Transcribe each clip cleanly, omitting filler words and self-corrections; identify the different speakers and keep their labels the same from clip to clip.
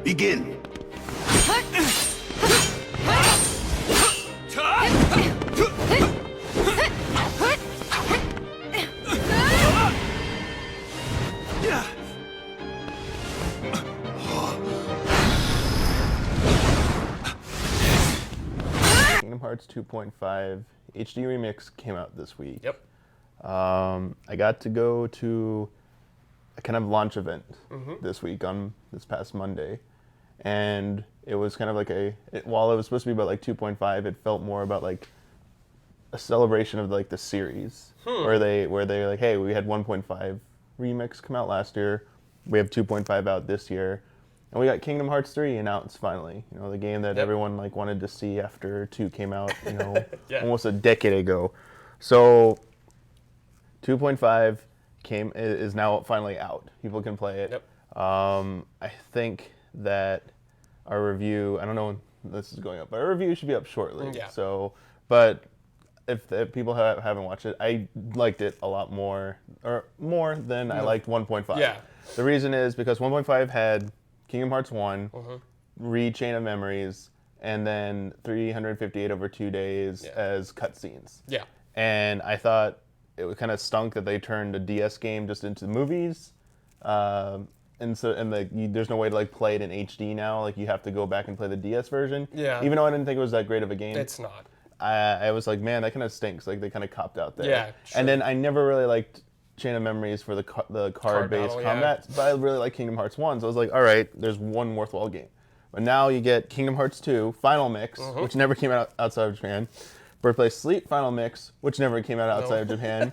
Speaker 1: Begin.
Speaker 2: Kingdom Hearts 2.5 HD ReMIX came out this week.
Speaker 3: Yep.
Speaker 2: I got to go to a kind of launch event this week on this past Monday, and it was kind of like while it was supposed to be about like 2.5, it felt more about like a celebration of like the series, where they're like, hey, we had 1.5 ReMIX come out last year, we have 2.5 out this year, and we got Kingdom Hearts 3 announced finally. You know, the game that everyone like wanted to see after 2 came out, you know, almost a decade ago. So 2.5 is now finally out. People can play it.
Speaker 3: Yep.
Speaker 2: I think that our review, I don't know when this is going up, but our review should be up shortly.
Speaker 3: Yeah.
Speaker 2: So, but if people haven't watched it, I liked it a lot more than I liked 1.5.
Speaker 3: Yeah.
Speaker 2: The reason is because 1.5 had Kingdom Hearts 1, Chain of Memories, and then 358 over 2 days as cutscenes.
Speaker 3: Yeah.
Speaker 2: And I thought it was kind of stunk that they turned a DS game just into movies, and there's no way to like play it in HD now. Like you have to go back and play the DS version.
Speaker 3: Yeah.
Speaker 2: Even though I didn't think it was that great of a game,
Speaker 3: It's not.
Speaker 2: I was like, man, that kind of stinks. Like they kind of copped out there.
Speaker 3: Yeah, sure.
Speaker 2: And then I never really liked Chain of Memories for the card-based
Speaker 3: battle,
Speaker 2: combat, but I really like Kingdom Hearts 1. So I was like, all right, there's one worthwhile game. But now you get Kingdom Hearts 2 Final Mix, which never came out outside of Japan. Birthplace Sleep Final Mix, which never came out outside of Japan.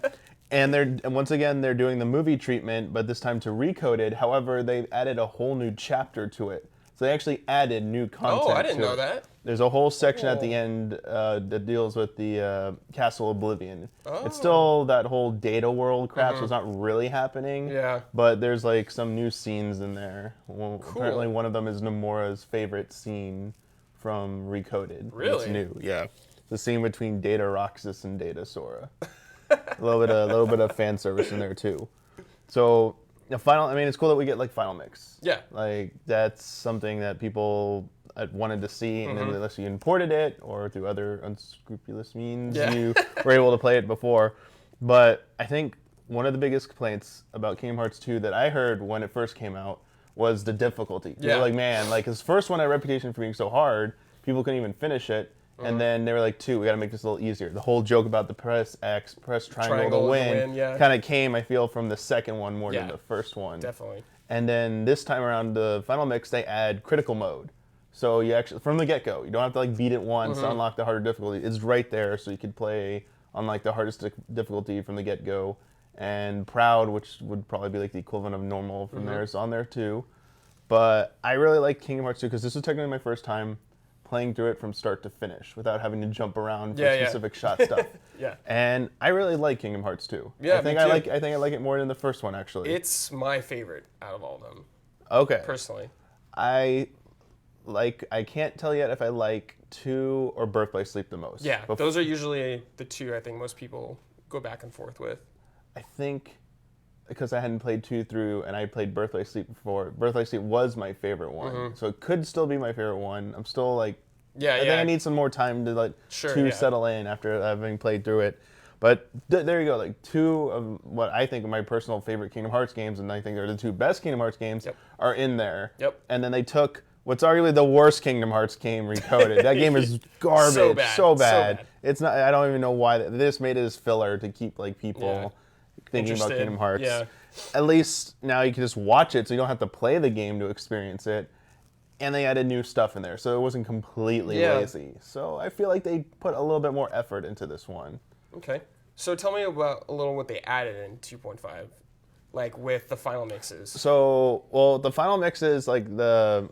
Speaker 2: And once again, they're doing the movie treatment, but this time to Recoded. However, they've added a whole new chapter to it. So they actually added new content
Speaker 3: Oh, I didn't
Speaker 2: to
Speaker 3: know
Speaker 2: it.
Speaker 3: that.
Speaker 2: There's a whole section at the end that deals with the Castle Oblivion.
Speaker 3: Oh.
Speaker 2: It's still that whole data world crap, so it's not really happening.
Speaker 3: Yeah.
Speaker 2: But there's like some new scenes in there. Well, apparently one of them is Nomura's favorite scene from Recoded.
Speaker 3: Really?
Speaker 2: It's new, yeah. The scene between Data Roxas and Data Sora. a little bit of fan service in there too. So it's cool that we get like Final Mix.
Speaker 3: Yeah.
Speaker 2: Like that's something that people wanted to see, and then unless you imported it or through other unscrupulous means, you were able to play it before. But I think one of the biggest complaints about Kingdom Hearts 2 that I heard when it first came out was the difficulty. They were like, man, like his first one had a reputation for being so hard, people couldn't even finish it. And then they were like, 2, we got to make this a little easier. The whole joke about the press X, press triangle to win kind of came, I feel, from the second one more than the first one.
Speaker 3: Definitely.
Speaker 2: And then this time around, the Final Mix, they add critical mode. So you actually, from the get-go, you don't have to like beat it once to unlock the harder difficulty. It's right there, so you could play on like the hardest difficulty from the get-go. And Proud, which would probably be like the equivalent of normal from there, is on there too. But I really like Kingdom Hearts 2 because this was technically my first time playing through it from start to finish without having to jump around for specific shot stuff. And I really like Kingdom Hearts 2.
Speaker 3: Yeah,
Speaker 2: I think I like it more than the first one actually.
Speaker 3: It's my favorite out of all of them.
Speaker 2: Okay.
Speaker 3: Personally.
Speaker 2: I can't tell yet if I like 2 or Birthplace Sleep the most.
Speaker 3: Yeah, those are usually the 2 I think most people go back and forth with.
Speaker 2: I think because I hadn't played 2 through and I played Birthplace Sleep before, Birthplace Sleep was my favorite one. So it could still be my favorite one. I'm still like, I think I need some more time to like settle in after having played through it. But there you go, like 2 of what I think are my personal favorite Kingdom Hearts games, and I think they're the 2 best Kingdom Hearts games, are in there. And then they took what's arguably the worst Kingdom Hearts game, Recoded. That game is garbage, so bad. It's not. I don't even know why they just made it as filler to keep like people thinking about Kingdom Hearts. At least now you can just watch it, so you don't have to play the game to experience it. And they added new stuff in there, so it wasn't completely lazy. So I feel like they put a little bit more effort into this one.
Speaker 3: Okay. So tell me about a little what they added in 2.5, like with the final mixes.
Speaker 2: So, well, the final mixes, like the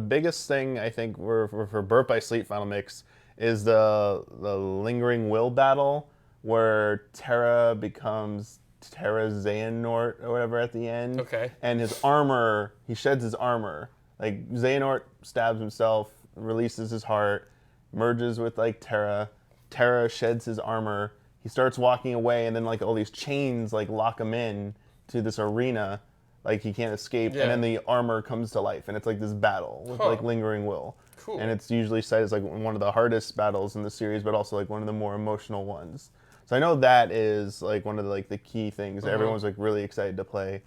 Speaker 2: biggest thing I think for Birth by Sleep final mix is the Lingering Will battle where Terra becomes Terra Xehanort or whatever at the end.
Speaker 3: Okay.
Speaker 2: And his armor, he sheds his armor. Like Xehanort stabs himself, releases his heart, merges with like Terra. Terra sheds his armor. He starts walking away, and then like all these chains like lock him in to this arena like he can't escape, and then the armor comes to life, and it's like this battle with like lingering will.
Speaker 3: Cool.
Speaker 2: And it's usually cited as like one of the hardest battles in the series, but also like one of the more emotional ones. So I know that is like one of the, like the key things that everyone's like really excited to play.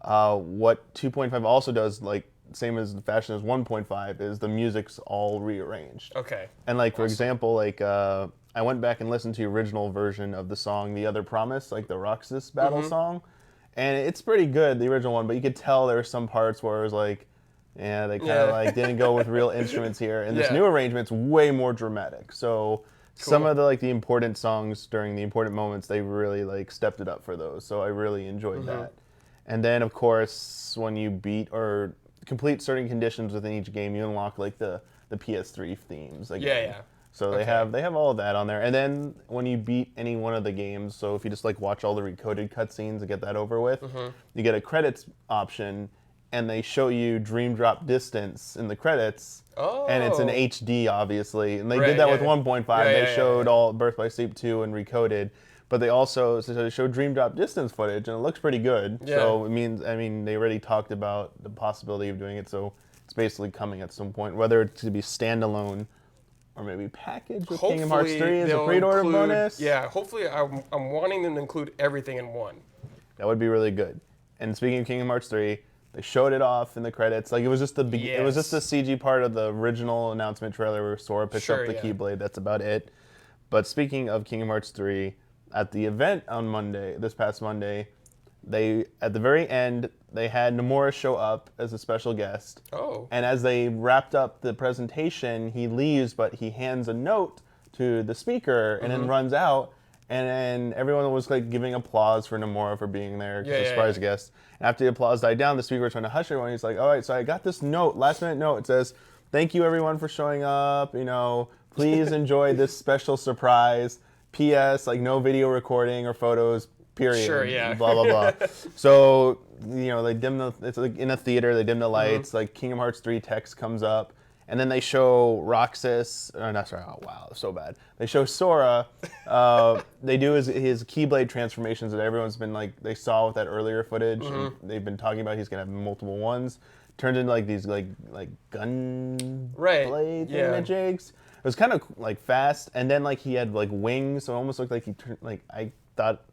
Speaker 2: What 2.5 also does, like same as the fashion as 1.5, is the music's all rearranged.
Speaker 3: Okay.
Speaker 2: And like for example, like I went back and listened to the original version of the song "The Other Promise," like the Roxas battle song, and it's pretty good, the original one. But you could tell there were some parts where it was like, yeah, they kind of like didn't go with real instruments here. And this new arrangement's way more dramatic. So some of the like the important songs during the important moments, they really like stepped it up for those. So I really enjoyed that. And then of course, when you beat or complete certain conditions within each game, you unlock like the PS3 themes. Again. So they have all of that on there. And then when you beat any one of the games, so if you just like watch all the recoded cutscenes and get that over with, you get a credits option, and they show you Dream Drop Distance in the credits.
Speaker 3: Oh.
Speaker 2: And it's in HD, obviously. And they did that with 1.5. They showed all Birth by Sleep 2 and recoded. But they also showed Dream Drop Distance footage, and it looks pretty good. So it means, I mean, they already talked about the possibility of doing it. So it's basically coming at some point, whether it's to be standalone or maybe packaged with Kingdom Hearts 3 as a pre-order bonus.
Speaker 3: Yeah, hopefully I'm wanting them to include everything in one.
Speaker 2: That would be really good. And speaking of Kingdom Hearts 3, they showed it off in the credits. Like it was just it was just the CG part of the original announcement trailer where Sora picked up the Keyblade. That's about it. But speaking of Kingdom Hearts 3, at the event on Monday, this past Monday, they at the very end they had Nomura show up as a special guest.
Speaker 3: Oh.
Speaker 2: And as they wrapped up the presentation, he leaves, but he hands a note to the speaker and then runs out. And then everyone was like giving applause for Nomura for being there as a surprise guest. And after the applause died down, the speaker was trying to hush everyone. He's like, "All right, so I got this note, last minute note. It says, 'Thank you everyone for showing up. You know, please enjoy this special surprise. P.S. Like no video recording or photos. Period.
Speaker 3: Sure, yeah.
Speaker 2: Blah blah blah.'" So you know they dim it's like in a theater. They dim the lights. Like Kingdom Hearts 3 text comes up. And then they show Roxas, oh wow, so bad. They show Sora, they do his Keyblade transformations that everyone's been like, they saw with that earlier footage. And they've been talking about he's gonna have multiple ones. Turned into like these like gun blade thingamajigs. It was kind of like fast, and then like he had like wings, so it almost looked like he turned, like I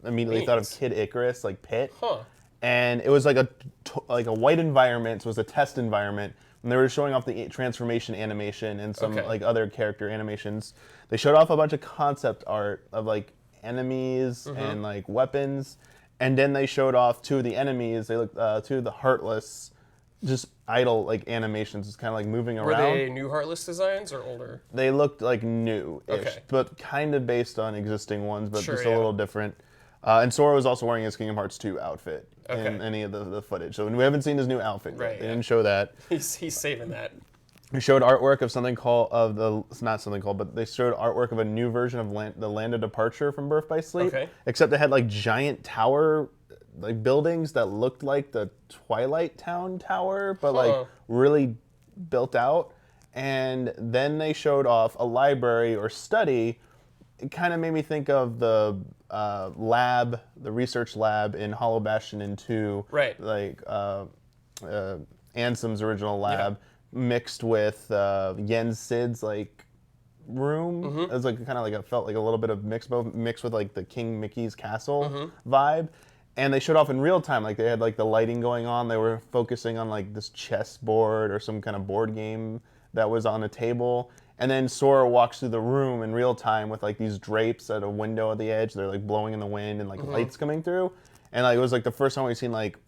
Speaker 2: immediately thought of Kid Icarus, like Pit. And it was like a white environment, so it was a test environment. And they were showing off the transformation animation and some like other character animations. They showed off a bunch of concept art of like enemies and like weapons, and then they showed off two of the enemies. They looked two of the Heartless, just idle like animations, just kind of like moving around.
Speaker 3: Were they new Heartless designs or older?
Speaker 2: They looked like new-ish, but kind of based on existing ones, but just a little different. And Sora was also wearing his Kingdom Hearts 2 outfit in any of the footage. So we haven't seen his new outfit yet. They didn't show that.
Speaker 3: He's saving that.
Speaker 2: They showed artwork of something called, but they showed artwork of a new version of the Land of Departure from Birth by Sleep. Except it had like giant tower like buildings that looked like the Twilight Town tower, but like really built out. And then they showed off a library or study. It kind of made me think of the the research lab in Hollow Bastion and 2, like Ansem's original lab, mixed with Yen Sid's like room. It was like kind of like felt like a little bit of mixed with like the King Mickey's castle vibe. And they showed off in real time, like they had like the lighting going on. They were focusing on like this chessboard or some kind of board game that was on a table. And then Sora walks through the room in real time with like these drapes at a window at the edge. They're like blowing in the wind and like lights coming through. And like it was like the first time we've seen like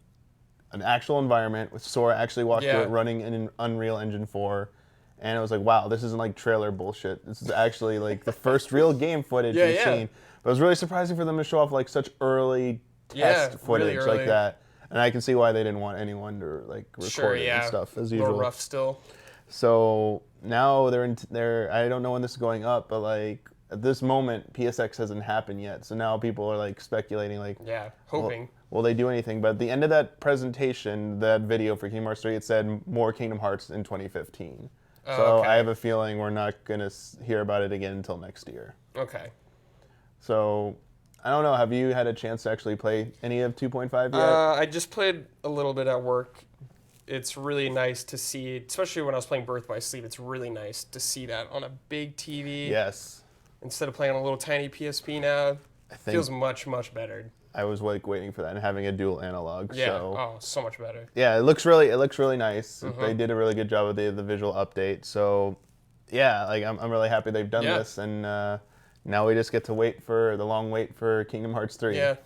Speaker 2: an actual environment with Sora actually walking through it running in an Unreal Engine 4. And it was like, wow, this isn't like trailer bullshit. This is actually like the first real game footage we've seen. But it was really surprising for them to show off like such early test footage
Speaker 3: really
Speaker 2: like that. And I can see why they didn't want anyone to like record it and stuff as usual.
Speaker 3: A little rough still.
Speaker 2: So now they're I don't know when this is going up, but like at this moment PSX hasn't happened yet. So now people are like speculating like
Speaker 3: hoping.
Speaker 2: Will they do anything? But at the end of that presentation, that video for Kingdom Hearts 3, it said more Kingdom Hearts in 2015. So I have a feeling we're not going to hear about it again until next year.
Speaker 3: Okay.
Speaker 2: So I don't know. Have you had a chance to actually play any of 2.5 yet?
Speaker 3: I just played a little bit at work. It's really nice to see, especially when I was playing Birth by Sleep, it's really nice to see that on a big TV.
Speaker 2: Yes.
Speaker 3: Instead of playing on a little tiny PSP now, it feels much, much better.
Speaker 2: I was like waiting for that and having a dual analog.
Speaker 3: Yeah.
Speaker 2: So.
Speaker 3: So much better.
Speaker 2: Yeah, it looks really nice. They did a really good job with the visual update. So, yeah, like I'm really happy they've done this, and now we just get to wait for the long wait for Kingdom Hearts 3.
Speaker 3: Yeah.